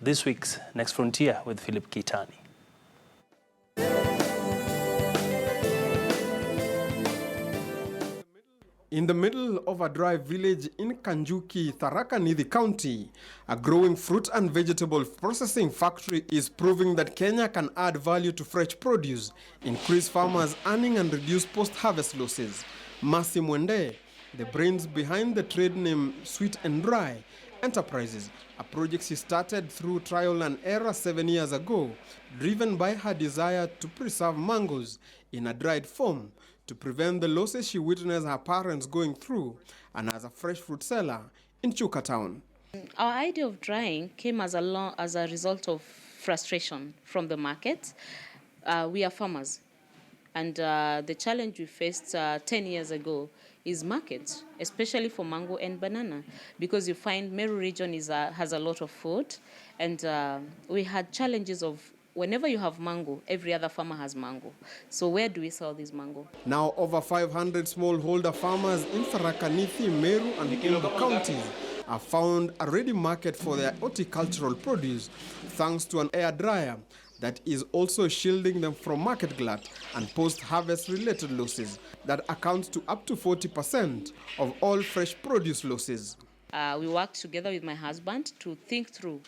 this week's Next Frontier with Philip Kitani. In the middle of a dry village in Kanjuki, Thara Nithi County, a growing fruit and vegetable processing factory is proving that Kenya can add value to fresh produce, increase farmers' earning and reduce post-harvest losses. Mercy Mwende, the brains behind the trade name Sweet and Dry Enterprises, a project she started through trial and error 7 years ago, driven by her desire to preserve mangoes in a dried form, to prevent the losses she witnessed her parents going through, and as a fresh fruit seller in Chuka town. Our idea of drying came as a result of frustration from the market. We are farmers, and the challenge we faced 10 years ago is market, especially for mango and banana, because you find Meru region has a lot of food, and we had challenges of whenever you have mango, every other farmer has mango. So where do we sell this mango? Now over 500 smallholder farmers in Thara Nithi, Meru and Embu counties have found a ready market for their horticultural produce thanks to an air dryer that is also shielding them from market glut and post-harvest related losses that accounts to up to 40% of all fresh produce losses. We worked together with my husband to think through.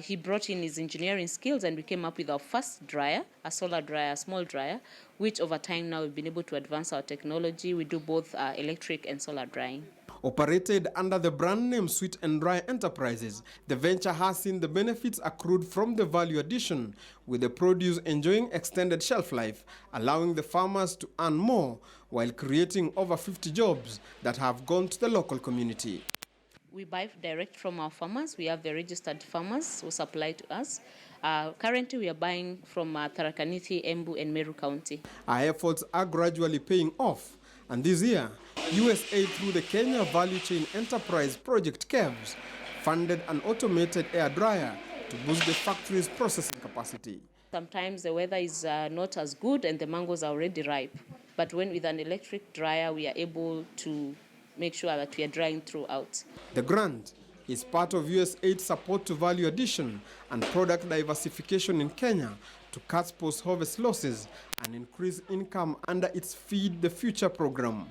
He brought in his engineering skills and we came up with our first dryer, a solar dryer, a small dryer, which over time now we've been able to advance our technology. We do both electric and solar drying. Operated under the brand name Sweet and Dry Enterprises, the venture has seen the benefits accrued from the value addition, with the produce enjoying extended shelf life, allowing the farmers to earn more while creating over 50 jobs that have gone to the local community. We buy direct from our farmers. We have the registered farmers who supply to us. Currently, we are buying from Thara Nithi, Embu and Meru County. Our efforts are gradually paying off, and this year, USAID through the Kenya Value Chain Enterprise Project KEVS funded an automated air dryer to boost the factory's processing capacity. Sometimes the weather is not as good and the mangoes are already ripe. But when with an electric dryer, we are able to make sure that we are drying throughout. The grant is part of USAID support to value addition and product diversification in Kenya to cut post-harvest losses and increase income under its Feed the Future program.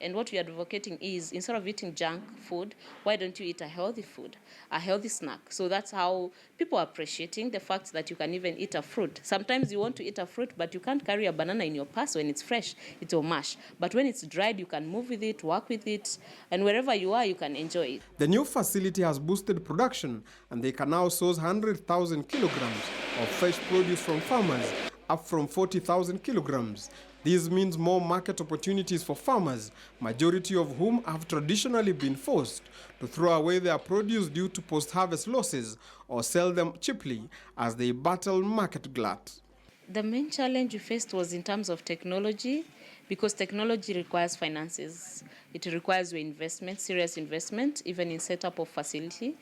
And what we are advocating is, instead of eating junk food, why don't you eat a healthy food, a healthy snack? So that's how people are appreciating the fact that you can even eat a fruit. Sometimes you want to eat a fruit, but you can't carry a banana in your purse when it's fresh. It's all mash. But when it's dried, you can move with it, work with it, and wherever you are, you can enjoy it. The new facility has boosted production, and they can now source 100,000 kilograms of fresh produce from farmers, up from 40,000 kilograms. This means more market opportunities for farmers, majority of whom have traditionally been forced to throw away their produce due to post-harvest losses or sell them cheaply as they battle market glut. The main challenge we faced was in terms of technology, because technology requires finances. It requires your investment, serious investment, even in setup of facility.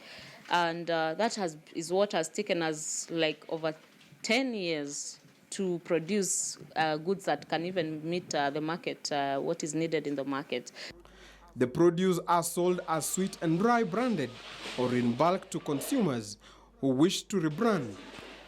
And that is what has taken us like over 10 years to produce goods that can even meet the market, what is needed in the market. The produce are sold as Sweet and Dry branded or in bulk to consumers who wish to rebrand.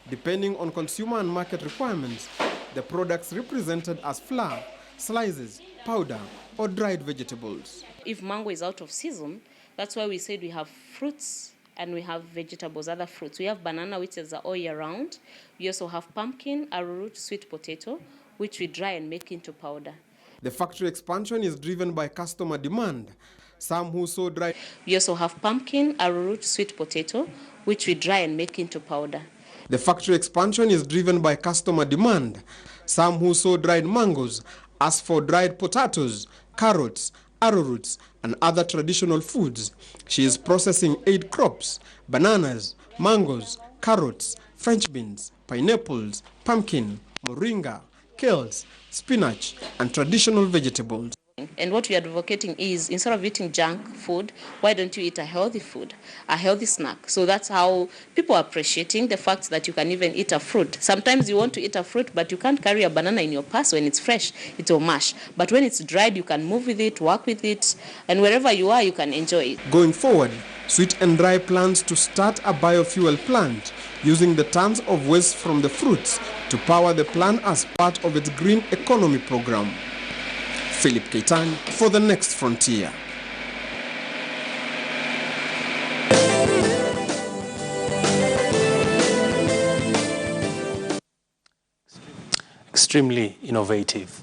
Depending on consumer and market requirements, the products represented as flour, slices, powder, or dried vegetables. If mango is out of season, that's why we said we have fruits and we have vegetables, other fruits. We have banana, which is all year round. We also have pumpkin, arrowroot, sweet potato, which we dry and make into powder. The factory expansion is driven by customer demand. Some who sow dry. We also have pumpkin, arrowroot, sweet potato, which we dry and make into powder. The factory expansion is driven by customer demand. Some who sow dried mangoes ask for dried potatoes, carrots, arrowroots, and other traditional foods. She is processing 8 crops: bananas, mangoes, carrots, French beans, pineapples, pumpkin, moringa, kales, spinach, and traditional vegetables. And what we are advocating is, instead of eating junk food, why don't you eat a healthy food, a healthy snack? So that's how people are appreciating the fact that you can even eat a fruit. Sometimes you want to eat a fruit, but you can't carry a banana in your purse when it's fresh. It will mash. But when it's dried, you can move with it, work with it, and wherever you are, you can enjoy it. Going forward, Sweet and Dry plans to start a biofuel plant using the tons of waste from the fruits to power the plant as part of its green economy program. Philip Keitani for The Next Frontier. Extremely innovative.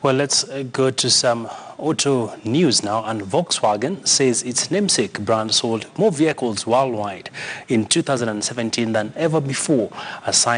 Well, let's go to some auto news now. And Volkswagen says its namesake brand sold more vehicles worldwide in 2017 than ever before, a sign